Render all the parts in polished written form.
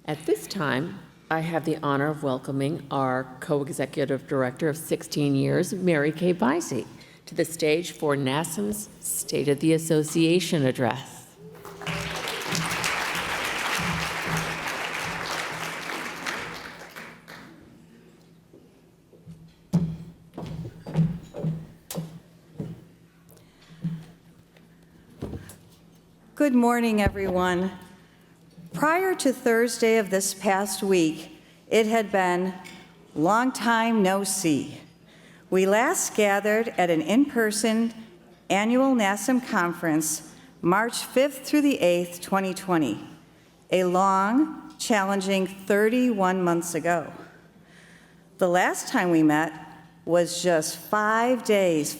At this time, I have the honor of welcoming our co-executive director of 16 years, Mary Kay Buysse, to the stage for NASMM's State of the Association address. Good morning, everyone. Prior to Thursday of this past week, it had been long time no see. We last gathered at an in-person annual NASMM conference, March 5th through the 8th, 2020, a long, challenging 31 months ago. The last time we met was just 5 days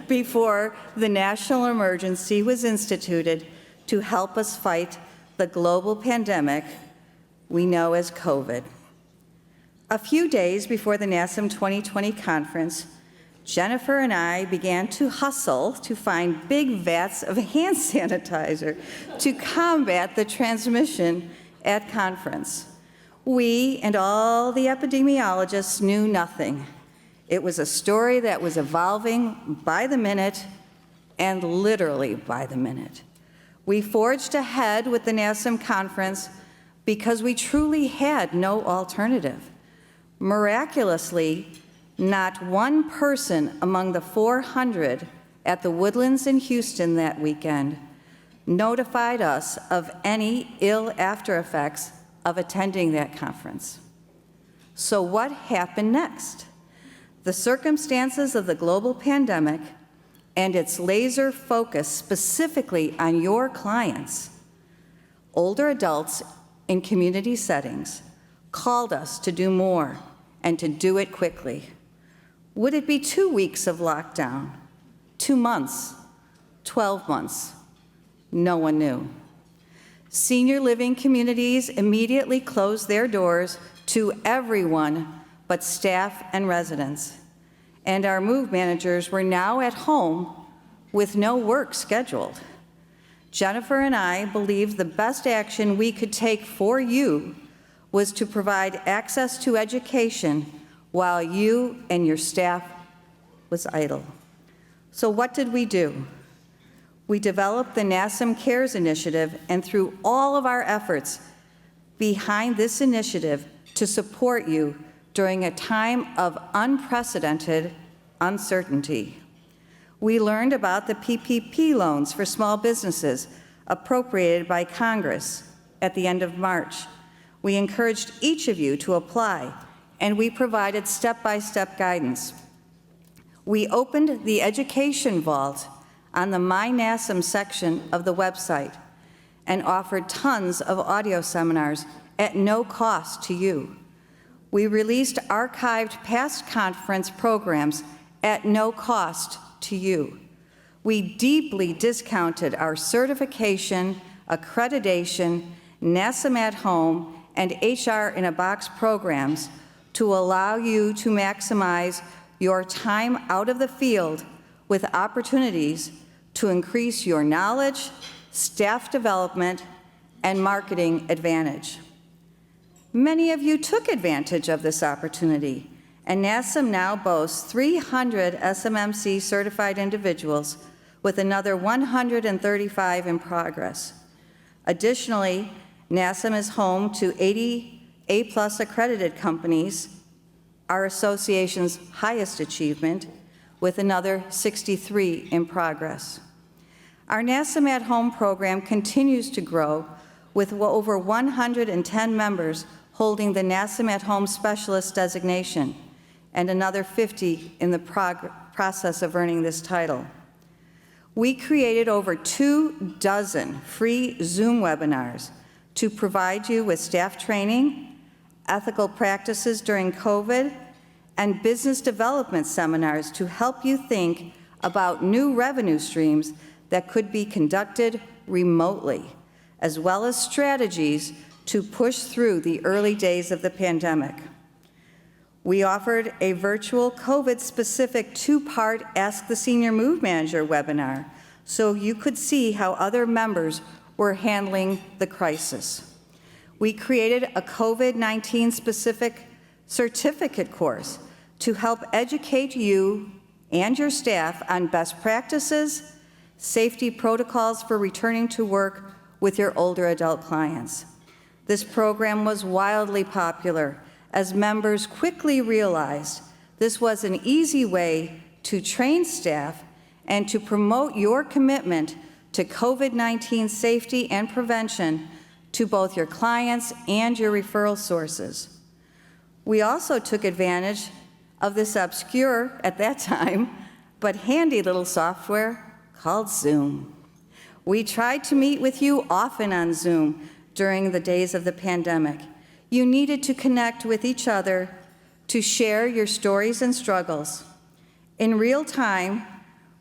before the national emergency was instituted to help us fight the global pandemic we know as COVID. A few days before the NASMM 2020 conference, Jennifer and I began to hustle to find big vats of hand sanitizer to combat the transmission at conference. We and all the epidemiologists knew nothing. It was a story that was evolving by the minute and literally by the minute. We forged ahead with the NASMM conference because we truly had no alternative. Miraculously, not one person among the 400 at the Woodlands in Houston that weekend notified us of any ill after effects of attending that conference. So what happened next? The circumstances of the global pandemic and its laser focus specifically on your clients, older adults in community settings, called us to do more and to do it quickly. Would it be 2 weeks of lockdown, 2 months, 12 months? No one knew. Senior living communities immediately closed their doors to everyone but staff and residents. And our move managers were now at home with no work scheduled. Jennifer and I believed the best action we could take for you was to provide access to education while you and your staff was idle. So what did we do? We developed the NASMM Cares Initiative, and through all of our efforts behind this initiative to support you during a time of unprecedented uncertainty. We learned about the PPP loans for small businesses appropriated by Congress at the end of March. We encouraged each of you to apply, and we provided step-by-step guidance. We opened the education vault on the My NASMM section of the website and offered tons of audio seminars at no cost to you. We released archived past conference programs at no cost to you. We deeply discounted our certification, accreditation, NASMM at Home, and HR in a Box programs to allow you to maximize your time out of the field with opportunities to increase your knowledge, staff development, and marketing advantage. Many of you took advantage of this opportunity, and NASMM now boasts 300 SMMC certified individuals with another 135 in progress. Additionally, NASMM is home to 80 A+ accredited companies, our association's highest achievement, with another 63 in progress. Our NASMM at Home program continues to grow with over 110 members holding the NASMM at Home Specialist designation, and another 50 in the process of earning this title. We created over 24 free Zoom webinars to provide you with staff training, ethical practices during COVID, and business development seminars to help you think about new revenue streams that could be conducted remotely, as well as strategies to push through the early days of the pandemic. We offered a virtual COVID-specific 2-part Ask the Senior Move Manager webinar so you could see how other members were handling the crisis. We created a COVID-19 specific certificate course to help educate you and your staff on best practices, safety protocols for returning to work with your older adult clients. This program was wildly popular as members quickly realized this was an easy way to train staff and to promote your commitment to COVID-19 safety and prevention to both your clients and your referral sources. We also took advantage of this obscure, at that time, but handy little software called Zoom. We tried to meet with you often on Zoom during the days of the pandemic. You needed to connect with each other to share your stories and struggles. In real time,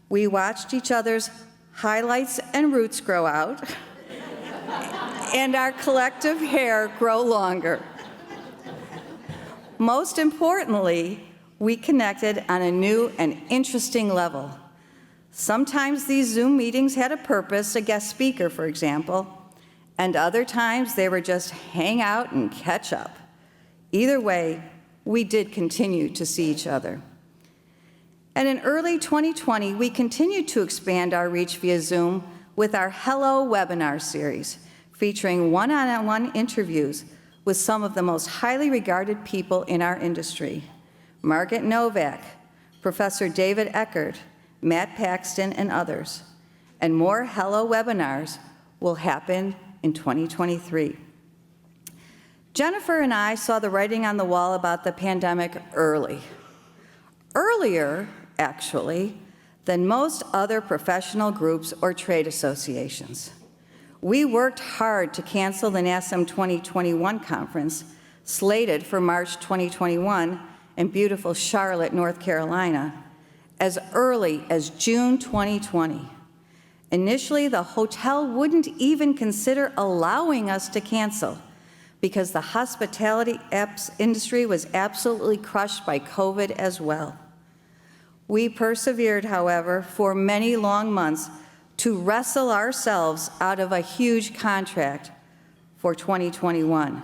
we watched each other's highlights and roots grow out and our collective hair grow longer. Most importantly, we connected on a new and interesting level. Sometimes these Zoom meetings had a purpose, a guest speaker, for example, and other times they were just hang out and catch up. Either way, we did continue to see each other. And in early 2020, we continued to expand our reach via Zoom with our Hello webinar series, featuring one-on-one interviews with some of the most highly regarded people in our industry: Margaret Novak, Professor David Eckert, Matt Paxton, and others. And more Hello webinars will happen in 2023. Jennifer and I saw the writing on the wall about the pandemic earlier, actually, than most other professional groups or trade associations. We worked hard to cancel the NASMM 2021 conference, slated for March 2021 in beautiful Charlotte, North Carolina, as early as June 2020. Initially, the hotel wouldn't even consider allowing us to cancel because the hospitality apps industry was absolutely crushed by COVID as well. We persevered, however, for many long months to wrestle ourselves out of a huge contract for 2021.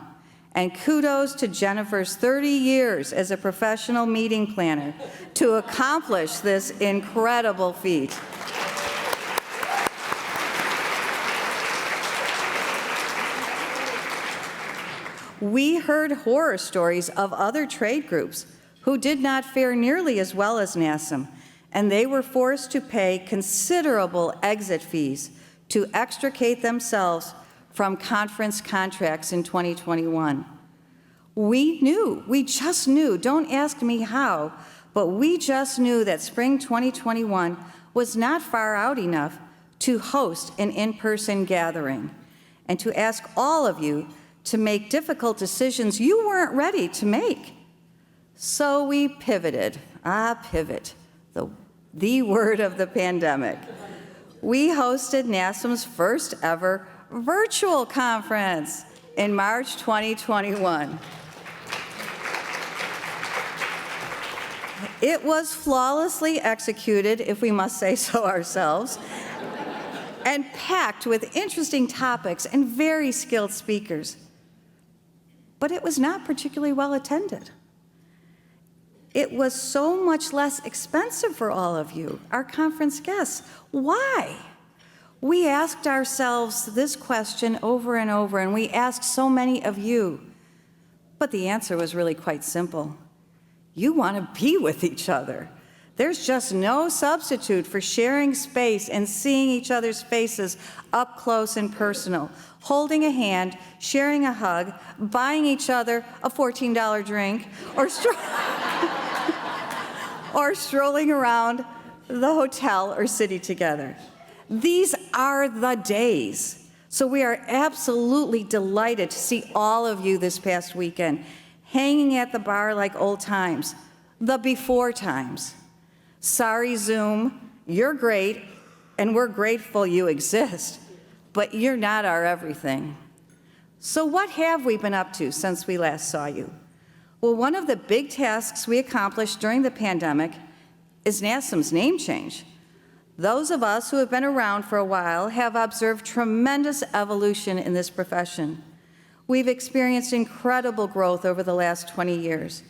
And kudos to Jennifer's 30 years as a professional meeting planner to accomplish this incredible feat. We heard horror stories of other trade groups who did not fare nearly as well as NASMM, and they were forced to pay considerable exit fees to extricate themselves from conference contracts in 2021. We just knew, don't ask me how, but we just knew that spring 2021 was not far out enough to host an in-person gathering and to ask all of you to make difficult decisions you weren't ready to make. So we pivoted, pivot, the word of the pandemic. We hosted NASMM's first ever virtual conference in March 2021. It was flawlessly executed, if we must say so ourselves, and packed with interesting topics and very skilled speakers. But it was not particularly well attended. It was so much less expensive for all of you, our conference guests. Why? We asked ourselves this question over and over, and we asked so many of you. But the answer was really quite simple. You want to be with each other. There's just no substitute for sharing space and seeing each other's faces up close and personal, holding a hand, sharing a hug, buying each other a $14 drink, or strolling around the hotel or city together. These are the days. So we are absolutely delighted to see all of you this past weekend, hanging at the bar like old times, the before times. Sorry, Zoom, you're great, and we're grateful you exist, but you're not our everything. So what have we been up to since we last saw you? Well, one of the big tasks we accomplished during the pandemic is NASMM's name change. Those of us who have been around for a while have observed tremendous evolution in this profession. We've experienced incredible growth over the last 20 years,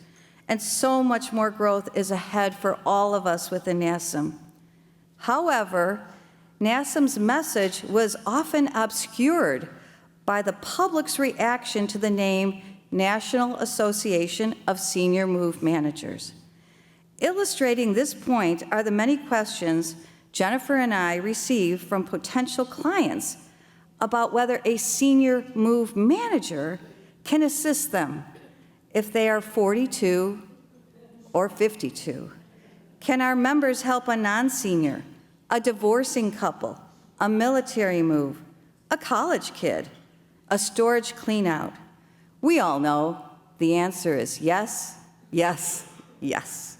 and so much more growth is ahead for all of us within NASMM. However, NASMM's message was often obscured by the public's reaction to the name National Association of Senior Move Managers. Illustrating this point are the many questions Jennifer and I receive from potential clients about whether a senior move manager can assist them if they are 42 or 52. Can our members help a non-senior, a divorcing couple, a military move, a college kid, a storage cleanout? We all know the answer is yes, yes, yes.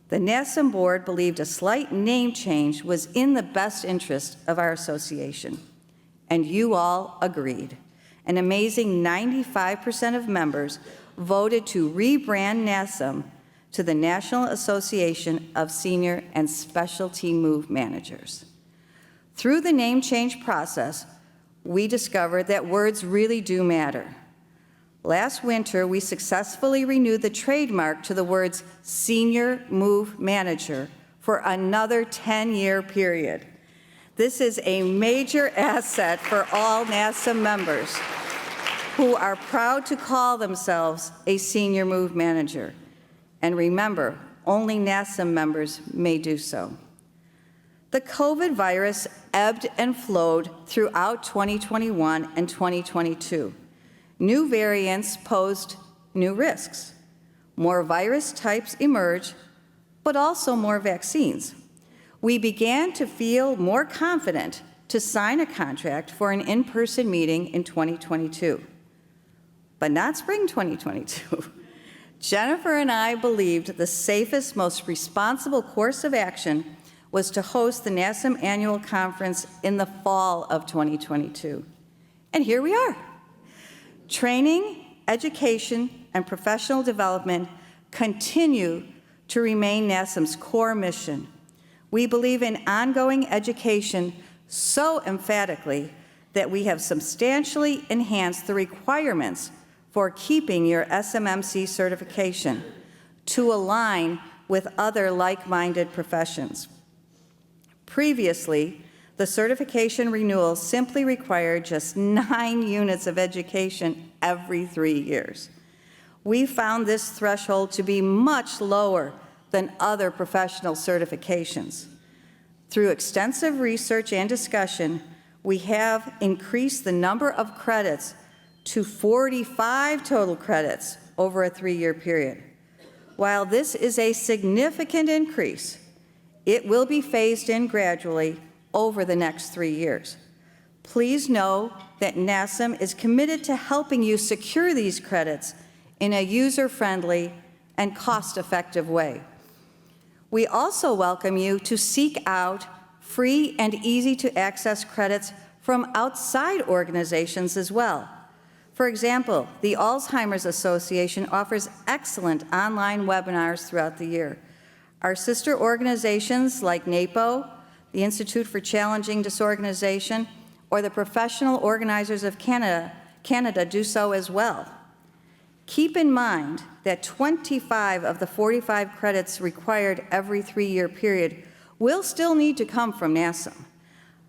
The NASMM board believed a slight name change was in the best interest of our association, and you all agreed. An amazing 95% of members voted to rebrand NASMM to the National Association of Senior and Specialty Move Managers. Through the name change process, we discovered that words really do matter. Last winter, we successfully renewed the trademark to the words Senior Move Manager for another 10-year period. This is a major asset for all NASMM members who are proud to call themselves a Senior Move Manager. And remember, only NASMM members may do so. The COVID virus ebbed and flowed throughout 2021 and 2022. New variants posed new risks. More virus types emerged, but also more vaccines. We began to feel more confident to sign a contract for an in-person meeting in 2022, but not spring 2022. Jennifer and I believed the safest, most responsible course of action was to host the NASMM annual conference in the fall of 2022. And here we are. Training, education, and professional development continue to remain NASMM's core mission. We believe in ongoing education so emphatically that we have substantially enhanced the requirements for keeping your SMMC certification to align with other like-minded professions. Previously, the certification renewal simply required just 9 units of education every 3 years. We found this threshold to be much lower than other professional certifications. Through extensive research and discussion, we have increased the number of credits to 45 total credits over a 3-year period. While this is a significant increase, it will be phased in gradually over the next 3 years. Please know that NASMM is committed to helping you secure these credits in a user-friendly and cost-effective way. We also welcome you to seek out free and easy-to-access credits from outside organizations as well. For example, the Alzheimer's Association offers excellent online webinars throughout the year. Our sister organizations like NAPO, the Institute for Challenging Disorganization, or the Professional Organizers of Canada do so as well. Keep in mind that 25 of the 45 credits required every 3-year period will still need to come from NASMM.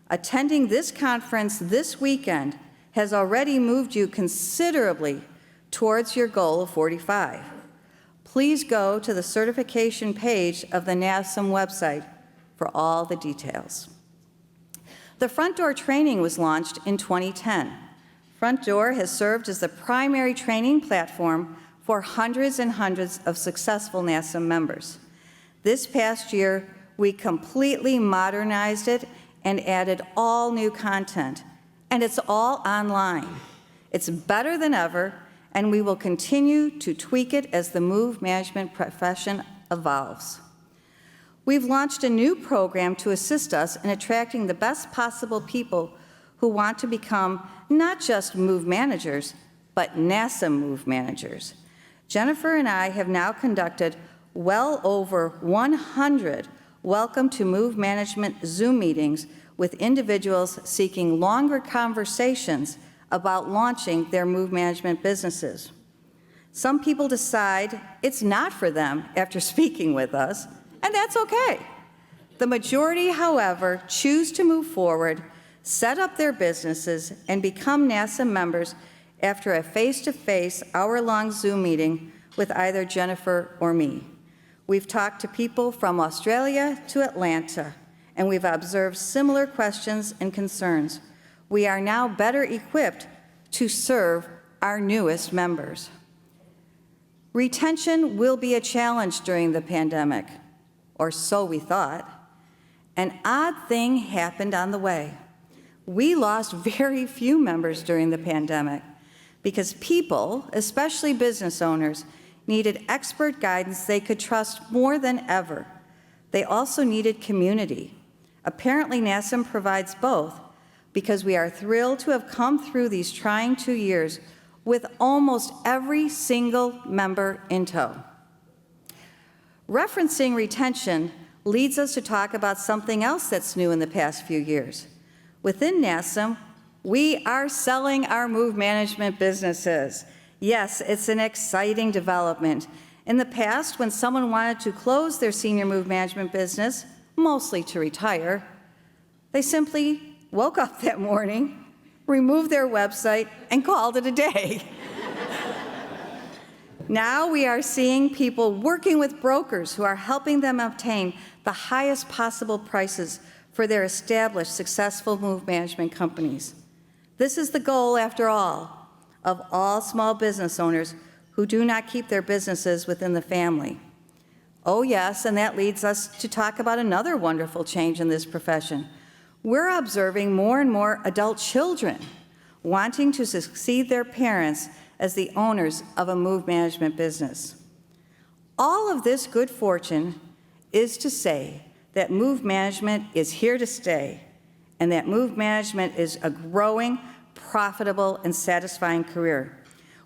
Attending this conference this weekend has already moved you considerably towards your goal of 45. Please go to the certification page of the NASMM website for all the details. The Front Door training was launched in 2010. Front Door has served as the primary training platform for hundreds and hundreds of successful NASMM members. This past year, we completely modernized it and added all new content, and it's all online. It's better than ever, and we will continue to tweak it as the move management profession evolves. We've launched a new program to assist us in attracting the best possible people who want to become not just move managers, but NASMM move managers. Jennifer and I have now conducted well over 100 Welcome to Move Management Zoom meetings with individuals seeking longer conversations about launching their move management businesses. Some people decide it's not for them after speaking with us, and that's okay. The majority, however, choose to move forward, set up their businesses, and become NASMM members after a face-to-face, hour-long Zoom meeting with either Jennifer or me. We've talked to people from Australia to Atlanta, and we've observed similar questions and concerns. We are now better equipped to serve our newest members. Retention will be a challenge during the pandemic, or so we thought. An odd thing happened on the way. We lost very few members during the pandemic because people, especially business owners, needed expert guidance they could trust more than ever. They also needed community. Apparently, NASMM provides both because we are thrilled to have come through these trying 2 years with almost every single member in tow. Referencing retention leads us to talk about something else that's new in the past few years. Within NASMM, we are selling our move management businesses. Yes, it's an exciting development. In the past, when someone wanted to close their senior move management business, mostly to retire, they simply woke up that morning, removed their website, and called it a day. Now we are seeing people working with brokers who are helping them obtain the highest possible prices for their established, successful move management companies. This is the goal, after all, of all small business owners who do not keep their businesses within the family. Oh yes, and that leads us to talk about another wonderful change in this profession. We're observing more and more adult children wanting to succeed their parents as the owners of a move management business. All of this good fortune is to say that move management is here to stay, and that move management is a growing, profitable, and satisfying career.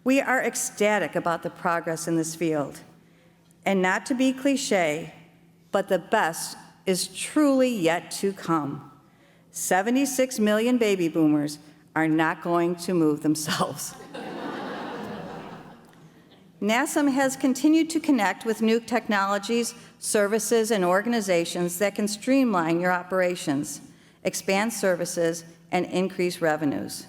We are ecstatic about the progress in this field. And not to be cliche, but the best is truly yet to come. 76 million baby boomers are not going to move themselves. NASMM has continued to connect with new technologies, services, and organizations that can streamline your operations, expand services, and increase revenues.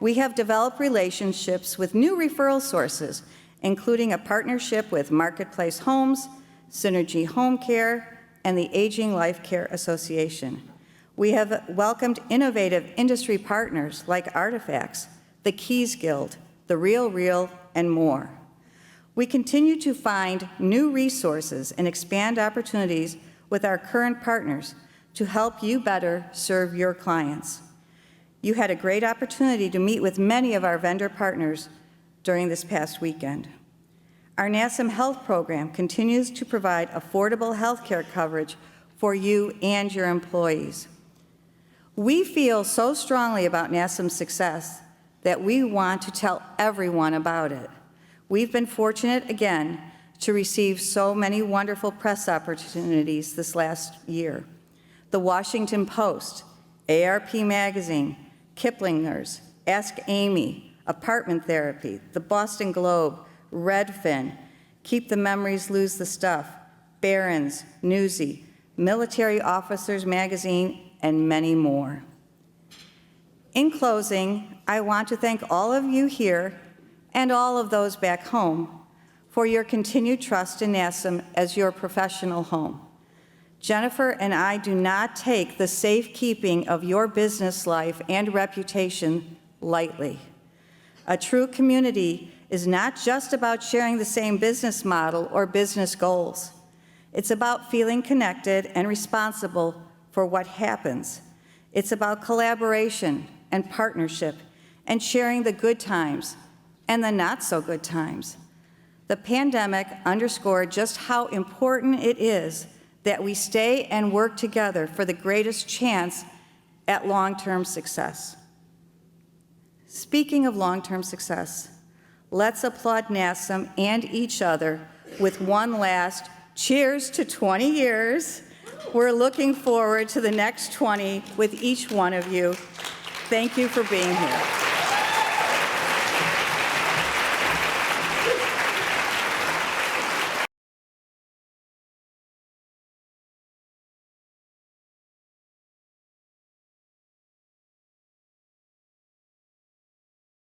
We have developed relationships with new referral sources, including a partnership with Marketplace Homes, Synergy Home Care, and the Aging Life Care Association. We have welcomed innovative industry partners like Artifacts, the Keys Guild, the Real, and more. We continue to find new resources and expand opportunities with our current partners to help you better serve your clients. You had a great opportunity to meet with many of our vendor partners during this past weekend. Our NASMM Health Program continues to provide affordable health care coverage for you and your employees. We feel so strongly about NASMM's success that we want to tell everyone about it. We've been fortunate, again, to receive so many wonderful press opportunities this last year. The Washington Post, ARP Magazine, Kiplinger's, Ask Amy, Apartment Therapy, the Boston Globe, Redfin, Keep the Memories, Lose the Stuff, Barron's, Newsy, Military Officers Magazine, and many more. In closing, I want to thank all of you here and all of those back home for your continued trust in NASMM as your professional home. Jennifer and I do not take the safekeeping of your business life and reputation lightly. A true community is not just about sharing the same business model or business goals. It's about feeling connected and responsible for what happens. It's about collaboration and partnership and sharing the good times and the not so good times. The pandemic underscored just how important it is that we stay and work together for the greatest chance at long-term success. Speaking of long-term success, let's applaud NASMM and each other with one last cheers to 20 years. We're looking forward to the next 20 with each one of you. Thank you for being here.